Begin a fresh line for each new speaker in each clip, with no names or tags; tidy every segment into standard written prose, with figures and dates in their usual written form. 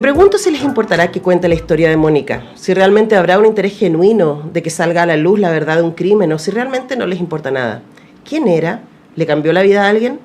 Pregunto si les importará que cuente la historia de Mónica, si realmente habrá un interés genuino de que salga a la luz la verdad de un crimen o si realmente no les importa nada. ¿Quién era? ¿Le cambió la vida a alguien?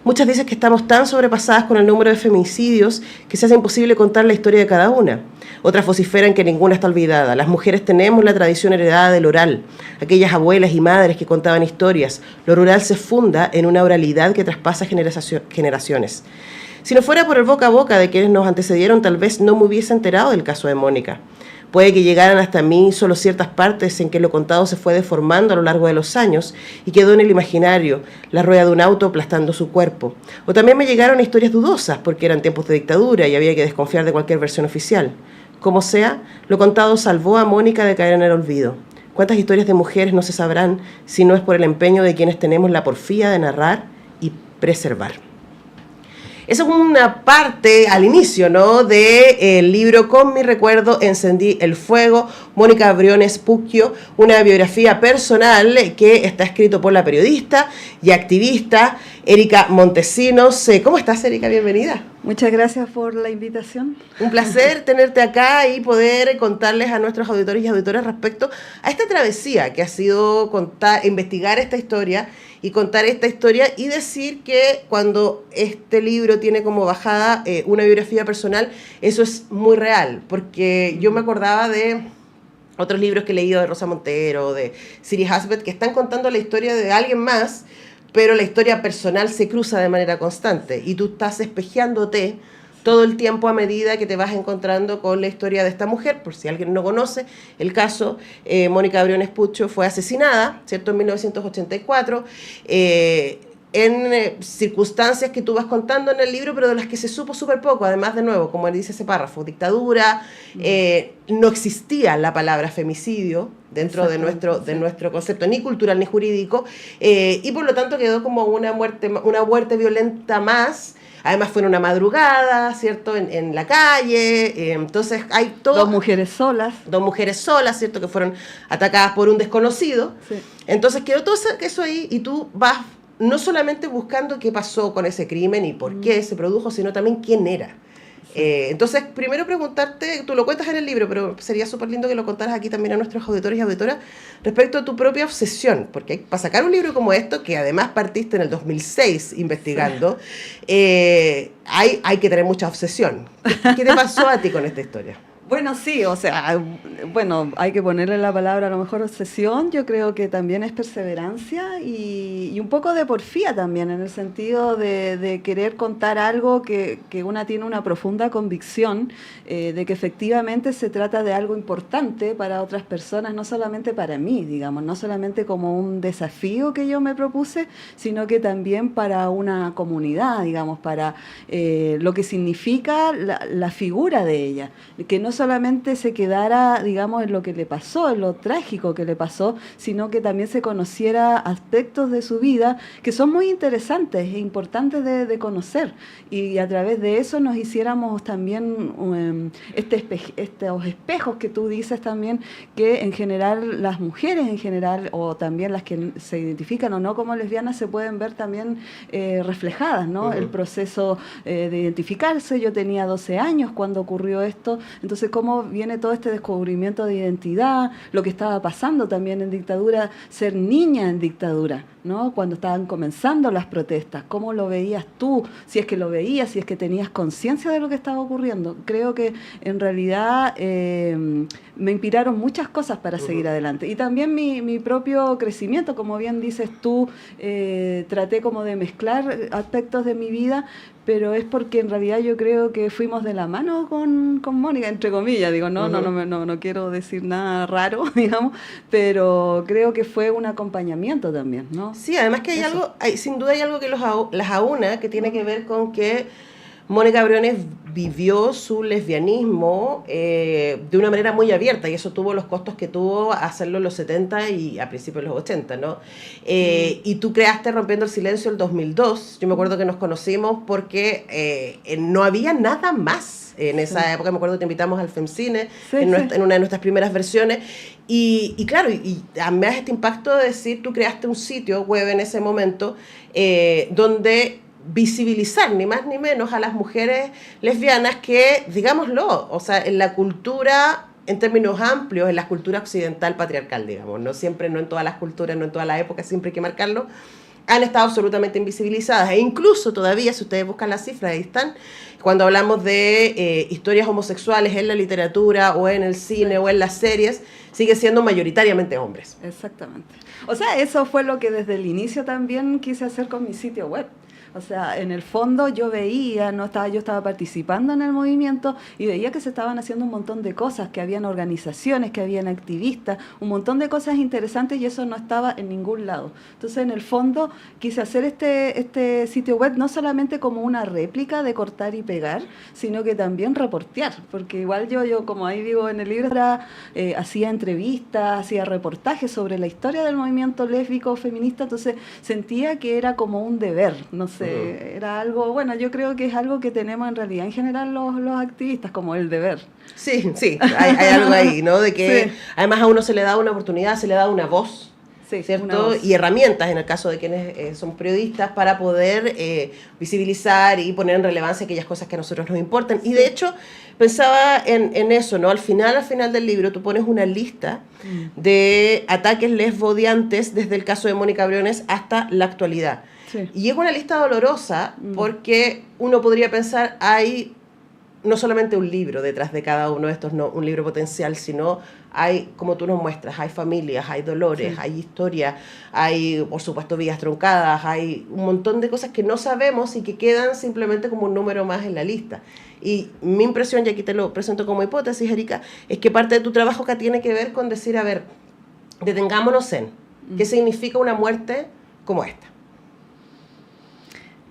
Muchas dicen que estamos tan sobrepasadas con el número de femicidios que se hace imposible contar la historia de cada una. Otras vociferan que ninguna está olvidada. Las mujeres tenemos la tradición heredada del oral, aquellas abuelas y madres que contaban historias. Lo rural se funda en una oralidad que traspasa generaciones. Si no fuera por el boca a boca de quienes nos antecedieron, tal vez no me hubiese enterado del caso de Mónica. Puede que llegaran hasta mí solo ciertas partes en que lo contado se fue deformando a lo largo de los años y quedó en el imaginario, la rueda de un auto aplastando su cuerpo. O también me llegaron historias dudosas, porque eran tiempos de dictadura y había que desconfiar de cualquier versión oficial. Como sea, lo contado salvó a Mónica de caer en el olvido. ¿Cuántas historias de mujeres no se sabrán si no es por el empeño de quienes tenemos la porfía de narrar y preservar? Esa es una parte al inicio, ¿no?, del libro Con mi recuerdo encendí el fuego, Mónica Briones Puccio, una biografía personal que está escrito por la periodista y activista Erika Montesinos. ¿Cómo estás, Erika? Bienvenida.
Muchas gracias por la invitación.
Un placer tenerte acá y poder contarles a nuestros auditores y auditoras respecto a esta travesía que ha sido investigar esta historia y contar esta historia y decir que cuando este libro tiene como bajada una biografía personal, eso es muy real, porque yo me acordaba de otros libros que he leído de Rosa Montero, de Siri Husband, que están contando la historia de alguien más, pero la historia personal se cruza de manera constante y tú estás espejeándote todo el tiempo a medida que te vas encontrando con la historia de esta mujer. Por si alguien no conoce el caso, Mónica Briones Puccio fue asesinada, ¿cierto?, en 1984, en circunstancias que tú vas contando en el libro, pero de las que se supo súper poco. Además, de nuevo, como dice ese párrafo, dictadura, no existía la palabra femicidio dentro de nuestro concepto, ni cultural ni jurídico, y por lo tanto quedó como una muerte violenta más. Además fue en una madrugada, ¿cierto?, en la calle, entonces hay todo...
Dos mujeres solas,
¿cierto?, que fueron atacadas por un desconocido.
Sí.
Entonces quedó todo eso ahí y tú vas no solamente buscando qué pasó con ese crimen y por qué se produjo, sino también quién era. Sí. Entonces, primero preguntarte, tú lo cuentas en el libro, pero sería súper lindo que lo contaras aquí también a nuestros auditores y auditoras respecto a tu propia obsesión, porque para sacar un libro como esto, que además partiste en el 2006 investigando, hay que tener mucha obsesión. ¿Qué te pasó a ti con esta historia?
Bueno, sí, o sea, hay que ponerle la palabra a lo mejor obsesión. Yo creo que también es perseverancia y un poco de porfía también, en el sentido de querer contar algo que una tiene una profunda convicción de que efectivamente se trata de algo importante para otras personas, no solamente para mí, digamos, no solamente como un desafío que yo me propuse, sino que también para una comunidad, digamos, para lo que significa la figura de ella, que no solamente se quedara, digamos, en lo que le pasó, en lo trágico que le pasó, sino que también se conociera aspectos de su vida que son muy interesantes e importantes de conocer, y a través de eso nos hiciéramos también estos espejos que tú dices también, que en general las mujeres en general, o también las que se identifican o no como lesbianas, se pueden ver también reflejadas, ¿no? Uh-huh. El proceso de identificarse. Yo tenía 12 años cuando ocurrió esto, entonces cómo viene todo este descubrimiento de identidad, lo que estaba pasando también en dictadura, ser niña en dictadura, ¿no?, cuando estaban comenzando las protestas. ¿Cómo lo veías tú? Si es que lo veías, si es que tenías conciencia de lo que estaba ocurriendo. Creo que en realidad me inspiraron muchas cosas para seguir adelante. Y también mi propio crecimiento, como bien dices tú, traté como de mezclar aspectos de mi vida, pero es porque en realidad yo creo que fuimos de la mano con Mónica, entre comillas, digo, no quiero decir nada raro, digamos, pero creo que fue un acompañamiento también, ¿no?
Sí, además que sin duda hay algo que las aúna, que tiene que ver con que Mónica Briones vivió su lesbianismo de una manera muy abierta, y eso tuvo los costos que tuvo hacerlo en los 70 y a principios de los 80, ¿no? Y tú creaste Rompiendo el Silencio el 2002. Yo me acuerdo que nos conocimos porque no había nada más en esa época. Me acuerdo que te invitamos al FemCine en una de nuestras primeras versiones. Y claro, y además este impacto de decir, tú creaste un sitio web en ese momento donde visibilizar ni más ni menos a las mujeres lesbianas que, digámoslo, o sea, en la cultura, en términos amplios, en la cultura occidental patriarcal, digamos, no siempre, no en todas las culturas, no en todas las épocas, siempre hay que marcarlo, han estado absolutamente invisibilizadas. E incluso todavía, si ustedes buscan las cifras, ahí están, cuando hablamos de historias homosexuales en la literatura o en el cine o en las series, sigue siendo mayoritariamente hombres.
Exactamente. O sea, eso fue lo que desde el inicio también quise hacer con mi sitio web. O sea, en el fondo yo veía, yo estaba participando en el movimiento y veía que se estaban haciendo un montón de cosas, que habían organizaciones, que habían activistas, un montón de cosas interesantes y eso no estaba en ningún lado. Entonces, en el fondo, quise hacer este sitio web no solamente como una réplica de cortar y pegar, sino que también reportear, porque igual yo como ahí digo en el libro, hacía entrevistas, hacía reportajes sobre la historia del movimiento lésbico feminista, entonces sentía que era como un deber, no sé. Era algo, bueno, yo creo que es algo que tenemos en realidad en general los activistas, como el deber.
Sí, hay algo ahí, ¿no? De que sí. Además a uno se le da una oportunidad, se le da una voz, sí, ¿cierto? Una voz. Y herramientas, en el caso de quienes son periodistas, para poder visibilizar y poner en relevancia aquellas cosas que a nosotros nos importan. Y de hecho, pensaba en eso, ¿no? Al final del libro, tú pones una lista de ataques lesbodiantes desde el caso de Mónica Briones hasta la actualidad. Sí. Y es una lista dolorosa porque uno podría pensar, hay no solamente un libro detrás de cada uno de estos, no un libro potencial, sino hay, como tú nos muestras, hay familias, hay dolores, sí. Hay historia, hay, por supuesto, vidas truncadas, hay un montón de cosas que no sabemos y que quedan simplemente como un número más en la lista. Y mi impresión, y aquí te lo presento como hipótesis, Erika, es que parte de tu trabajo acá tiene que ver con decir, a ver, detengámonos en qué significa una muerte como esta.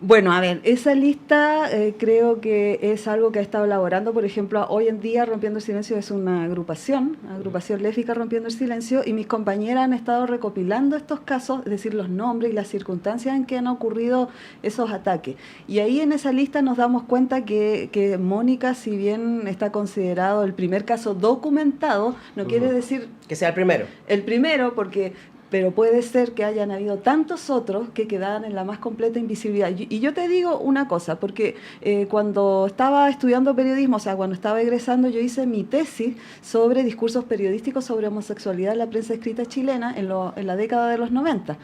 Bueno, a ver, esa lista creo que es algo que ha estado elaborando, por ejemplo, hoy en día Rompiendo el Silencio es una agrupación lésbica Rompiendo el Silencio, y mis compañeras han estado recopilando estos casos, es decir, los nombres y las circunstancias en que han ocurrido esos ataques. Y ahí en esa lista nos damos cuenta que Mónica, si bien está considerado el primer caso documentado, no quiere decir...
Que sea el primero.
El primero, pero puede ser que hayan habido tantos otros que quedaban en la más completa invisibilidad. Y yo te digo una cosa, porque cuando estaba estudiando periodismo, o sea, cuando estaba egresando, yo hice mi tesis sobre discursos periodísticos sobre homosexualidad en la prensa escrita chilena en la década de los 90.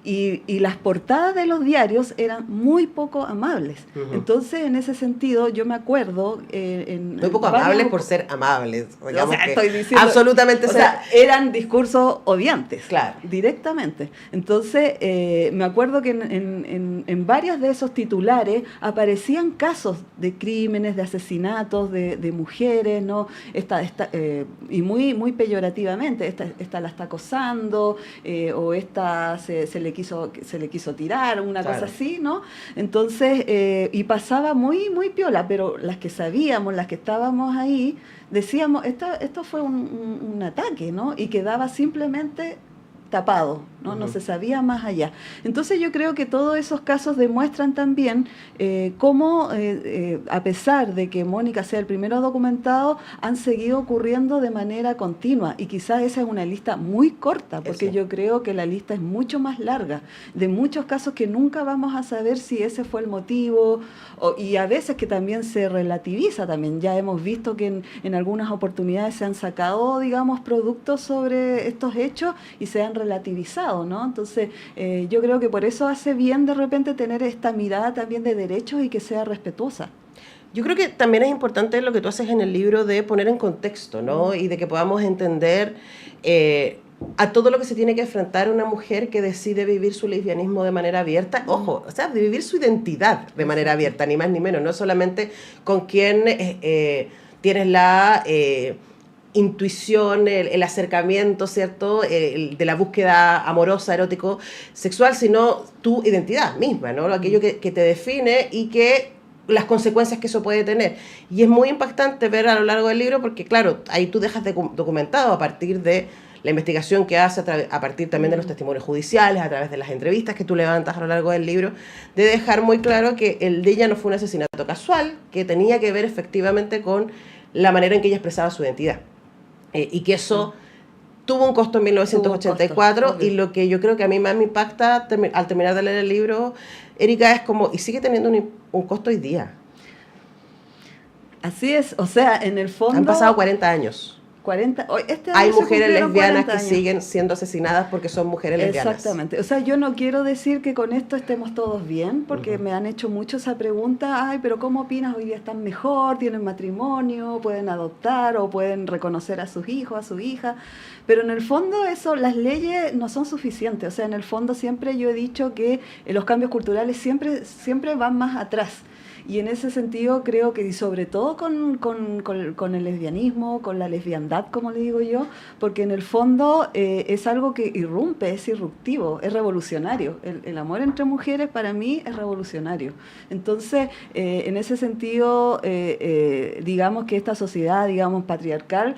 Y las portadas de los diarios eran muy poco amables. Entonces, en ese sentido, yo me acuerdo...
muy poco amables por ser amables.
O sea, estoy diciendo...
Absolutamente.
O sea, eran discursos odiantes.
Claro.
Directamente. Entonces, me acuerdo que en varios de esos titulares aparecían casos de crímenes, de asesinatos, de mujeres, ¿no? Y muy peyorativamente. Esta la está acosando, o esta se le quiso tirar, una cosa así, ¿no? Entonces, y pasaba muy piola, pero las que sabíamos, las que estábamos ahí, decíamos, esto fue un ataque, ¿no? Y quedaba simplemente tapado, ¿no? No se sabía más allá. Entonces yo creo que todos esos casos demuestran también cómo, a pesar de que Mónica sea el primero documentado, han seguido ocurriendo de manera continua, y quizás esa es una lista muy corta, porque yo creo que la lista es mucho más larga, de muchos casos que nunca vamos a saber si ese fue el motivo, y a veces que también se relativiza también. Ya hemos visto que en algunas oportunidades se han sacado, digamos, productos sobre estos hechos y se han relativizado, ¿no? Entonces, yo creo que por eso hace bien de repente tener esta mirada también de derechos y que sea respetuosa.
Yo creo que también es importante lo que tú haces en el libro de poner en contexto, ¿no? Y de que podamos entender a todo lo que se tiene que enfrentar una mujer que decide vivir su lesbianismo de manera abierta, ojo, o sea, de vivir su identidad de manera abierta, ni más ni menos, no solamente con quien tienes la... intuición, el acercamiento, ¿cierto? De la búsqueda amorosa, erótico, sexual, sino tu identidad misma, ¿no? Aquello que te define y que las consecuencias que eso puede tener. Y es muy impactante ver a lo largo del libro porque, claro, ahí tú dejas documentado a partir de la investigación que hace, a partir también de los testimonios judiciales, a través de las entrevistas que tú levantas a lo largo del libro, de dejar muy claro que el de ella no fue un asesinato casual, que tenía que ver efectivamente con la manera en que ella expresaba su identidad. Y que eso tuvo un costo en 1984
Tuvo un costo,
y lo que yo creo que a mí más me impacta al terminar de leer el libro, Erika, es como, y sigue teniendo un costo hoy día.
Así es, o sea, en el fondo...
Han pasado 40 años.
40, este año
Hay
se
mujeres
cumplieron
lesbianas
40
que
años.
siguen siendo asesinadas porque son mujeres lesbianas.
Exactamente. O sea, yo no quiero decir que con esto estemos todos bien, porque me han hecho mucho esa pregunta, ay, pero ¿cómo opinas? Hoy día están mejor, tienen matrimonio, pueden adoptar o pueden reconocer a sus hijos, a su hija. Pero en el fondo eso, las leyes no son suficientes. O sea, en el fondo siempre yo he dicho que los cambios culturales siempre van más atrás. Y en ese sentido creo que, y sobre todo con el lesbianismo, con la lesbiandad, como le digo yo, porque en el fondo es algo que irrumpe, es irruptivo, es revolucionario. El amor entre mujeres para mí es revolucionario. Entonces, en ese sentido, digamos que esta sociedad, digamos, patriarcal,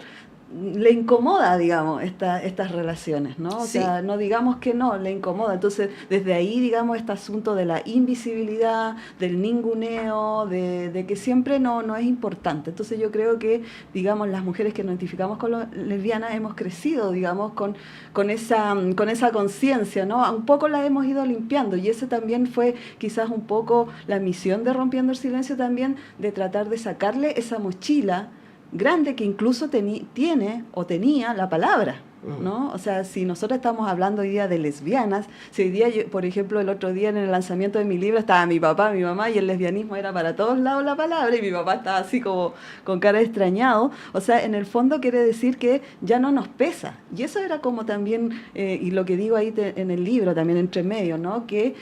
le incomoda, digamos, estas relaciones, ¿no? O sea, no digamos que no, le incomoda. Entonces, desde ahí, digamos, este asunto de la invisibilidad, del ninguneo, de que siempre no es importante. Entonces, yo creo que, digamos, las mujeres que nos identificamos con lesbianas hemos crecido, digamos, con esa conciencia, ¿no? Un poco la hemos ido limpiando y ese también fue quizás un poco la misión de Rompiendo el Silencio también, de tratar de sacarle esa mochila grande que incluso tiene o tenía la palabra, ¿no? O sea, si nosotros estamos hablando hoy día de lesbianas, si hoy día, por ejemplo, el otro día en el lanzamiento de mi libro estaba mi papá, mi mamá, y el lesbianismo era para todos lados la palabra, y mi papá estaba así como con cara de extrañado. O sea, en el fondo quiere decir que ya no nos pesa. Y eso era como también, y lo que digo ahí en el libro, también entre medio, ¿no? Que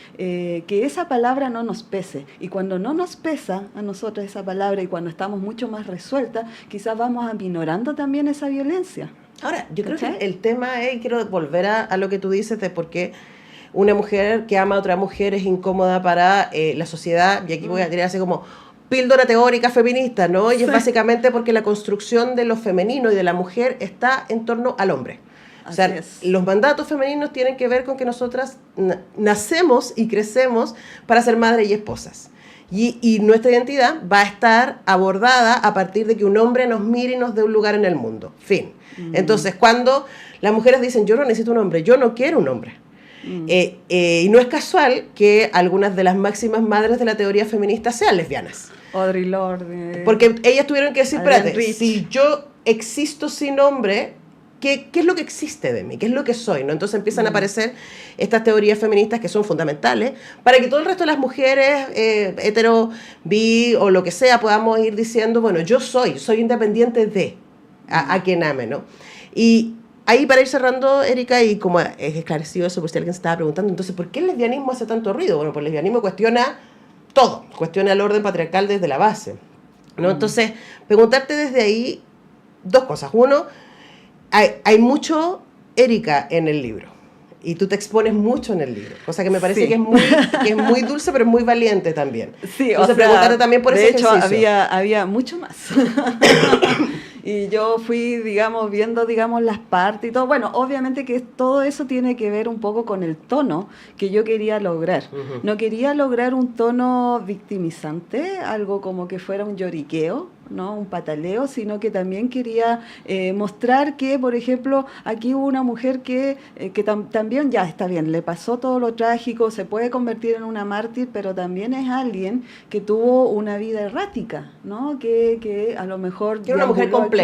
esa palabra no nos pese. Y cuando no nos pesa a nosotros esa palabra, y cuando estamos mucho más resueltas, quizás vamos aminorando también esa violencia.
Ahora, yo creo que el tema es, y quiero volver a lo que tú dices de por qué una mujer que ama a otra mujer es incómoda para la sociedad, y aquí voy a tirar así como píldora teórica feminista, ¿no? Y es básicamente porque la construcción de lo femenino y de la mujer está en torno al hombre. O sea, los mandatos femeninos tienen que ver con que nosotras nacemos y crecemos para ser madres y esposas. Y nuestra identidad va a estar abordada a partir de que un hombre nos mire y nos dé un lugar en el mundo. Fin. Entonces, cuando las mujeres dicen, yo no necesito un hombre, yo no quiero un hombre. Y no es casual que algunas de las máximas madres de la teoría feminista sean lesbianas.
Audre Lorde.
Porque ellas tuvieron que decir, espérate, si yo existo sin hombre, ¿qué es lo que existe de mí? ¿Qué es lo que soy? ¿No? Entonces empiezan a aparecer estas teorías feministas que son fundamentales para que todo el resto de las mujeres, hetero, bi o lo que sea, podamos ir diciendo, bueno, yo soy independiente de a quien ame, ¿no? Y ahí para ir cerrando, Erika, y como es esclarecido eso por si alguien se estaba preguntando, entonces, ¿por qué el lesbianismo hace tanto ruido? Bueno, pues el lesbianismo cuestiona todo, cuestiona el orden patriarcal desde la base, ¿no? Entonces, preguntarte desde ahí dos cosas. Uno, hay mucho Erika en el libro y tú te expones mucho en el libro, cosa que me parece que es muy dulce, pero es muy valiente también.
Sí,
entonces, preguntarte también por ese ejercicio.
De hecho, había mucho más. Y yo fui, digamos, viendo, digamos, las partes y todo. Bueno, obviamente que todo eso tiene que ver un poco con el tono que yo quería lograr. No quería lograr un tono victimizante, algo como que fuera un lloriqueo, ¿no? Un pataleo, sino que también quería mostrar que, por ejemplo, aquí hubo una mujer que también, ya está bien, le pasó todo lo trágico, se puede convertir en una mártir, pero también es alguien que tuvo una vida errática, ¿no? Que a lo mejor...
Que era una mujer compleja.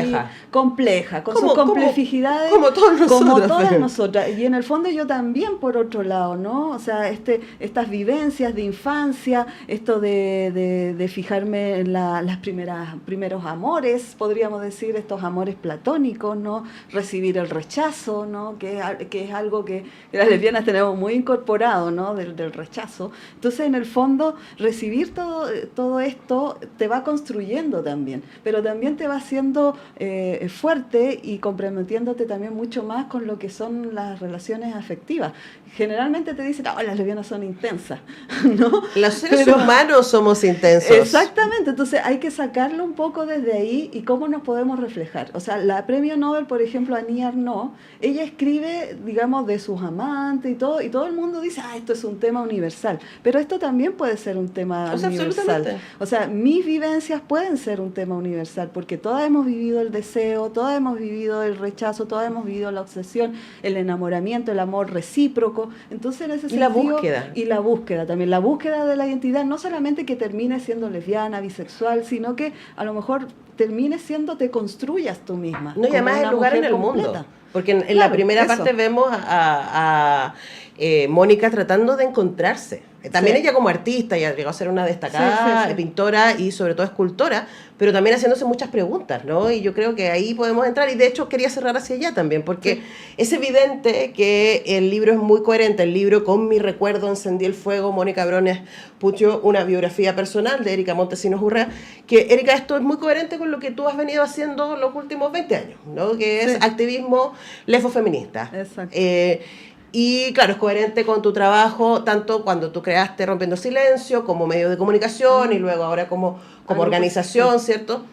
Compleja, con sus complejidades.
Como todos nosotros.
Como todas nosotras. Y en el fondo yo también, por otro lado, ¿no? O sea, estas vivencias de infancia, esto de fijarme en las primeros amores, podríamos decir, estos amores platónicos, ¿no? Recibir el rechazo, ¿no? Que es algo que las lesbianas tenemos muy incorporado, ¿no? Del rechazo. Entonces, en el fondo, recibir todo esto te va construyendo también, pero también te va haciendo fuerte y comprometiéndote también mucho más con lo que son las relaciones afectivas. Generalmente te dicen, las lesbianas son intensas, ¿no?
Los seres humanos somos intensos.
Exactamente, entonces hay que sacarlo un poco poco desde ahí y cómo nos podemos reflejar. O sea, la premio Nobel, por ejemplo, Annie Ernaux, ella escribe, digamos, de sus amantes y todo el mundo dice, esto es un tema universal, pero esto también puede ser un tema universal. O sea, mis vivencias pueden ser un tema universal, porque todas hemos vivido el deseo, todas hemos vivido el rechazo, todas hemos vivido la obsesión, el enamoramiento, el amor recíproco. Entonces, en ese sentido,
la búsqueda.
Y la búsqueda también, la búsqueda de la identidad, no solamente que termine siendo lesbiana, bisexual, sino que a lo mejor termine siendo, te construyas tú misma.
No, y además el lugar en el mundo. Porque en la primera parte vemos a Mónica tratando de encontrarse. También ella como artista, ella llegó a ser una destacada pintora y sobre todo escultora, pero también haciéndose muchas preguntas, ¿no? Y yo creo que ahí podemos entrar, y de hecho quería cerrar hacia allá también, porque es evidente que el libro es muy coherente. El libro, con mi recuerdo, encendí el fuego, Mónica Briones Pucho, una biografía personal de Erika Montesinos Urrea, que Erika, esto es muy coherente con lo que tú has venido haciendo los últimos 20 años, ¿no? Que es activismo lesbofeminista.
Exacto.
Y claro, es coherente con tu trabajo, tanto cuando tú creaste Rompiendo Silencio, como medio de comunicación, y luego ahora como organización, ¿cierto?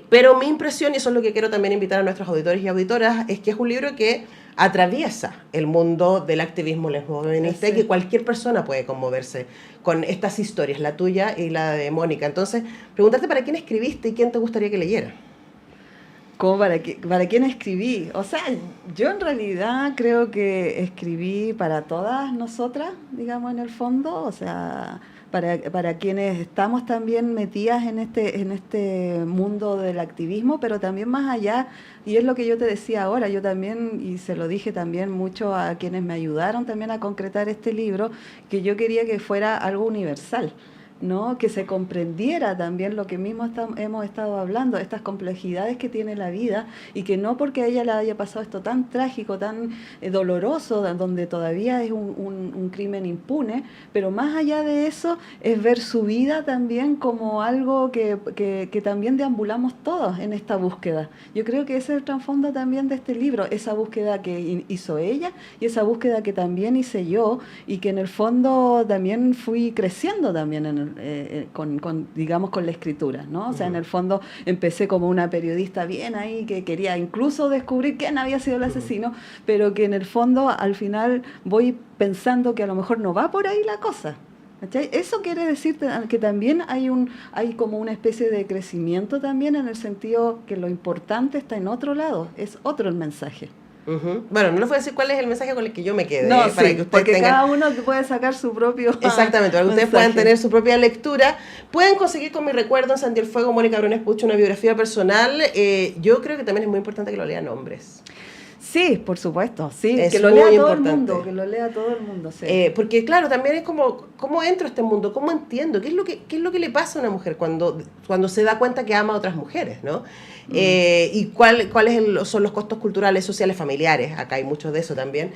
Pero mi impresión, y eso es lo que quiero también invitar a nuestros auditores y auditoras, es que es un libro que atraviesa el mundo del activismo lesbofeminista y que cualquier persona puede conmoverse con estas historias, la tuya y la de Mónica. Entonces, preguntarte para quién escribiste y quién te gustaría que leyera.
¿Cómo para quién escribí? O sea, yo en realidad creo que escribí para todas nosotras, digamos, en el fondo, o sea, para quienes estamos también metidas en este mundo del activismo, pero también más allá, y es lo que yo te decía ahora, yo también, y se lo dije también mucho a quienes me ayudaron también a concretar este libro, que yo quería que fuera algo universal, ¿no? Que se comprendiera también lo que mismo hemos estado hablando, estas complejidades que tiene la vida, y que no porque a ella le haya pasado esto tan trágico, tan doloroso, donde todavía es un crimen impune, pero más allá de eso es ver su vida también como algo que también deambulamos todos en esta búsqueda. Yo creo que ese es el trasfondo también de este libro, esa búsqueda que hizo ella y esa búsqueda que también hice yo, y que en el fondo también fui creciendo también digamos, con la escritura, ¿no? O sea, en el fondo empecé como una periodista bien ahí que quería incluso descubrir quién había sido el asesino, pero que en el fondo al final voy pensando que a lo mejor no va por ahí la cosa. ¿Cachai? Eso quiere decir que también hay como una especie de crecimiento también, en el sentido que lo importante está en otro lado, es otro el mensaje.
Bueno, no les voy a decir cuál es el mensaje con el que yo me quedé,
para
que ustedes
porque
tengan...
cada uno puede sacar su propio
Exactamente, para que ustedes puedan tener su propia lectura. Pueden conseguir con mi recuerdo en Encendí el Fuego, Mónica Briones Pucho, una biografía personal. Yo creo que también es muy importante que lo lean hombres.
Sí, por supuesto, sí,
es
que lo lea todo
importante.
El mundo, que lo lea todo el mundo, sí.
Porque claro, también es como, ¿cómo entro a este mundo? ¿Cómo entiendo? ¿Qué es lo que le pasa a una mujer cuando se da cuenta que ama a otras mujeres, ¿no? Y cuáles son los costos culturales, sociales, familiares, acá hay mucho de eso también,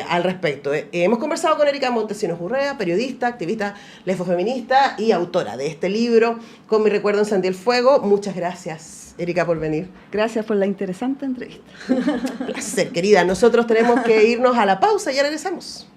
al respecto. Hemos conversado con Erika Montesinos Urrea, periodista, activista lesbofeminista y autora de este libro, Con mi recuerdo encendí el fuego. Muchas gracias, Erika, por venir.
Gracias por la interesante entrevista.
Placer, querida. Nosotros tenemos que irnos a la pausa y ya regresamos.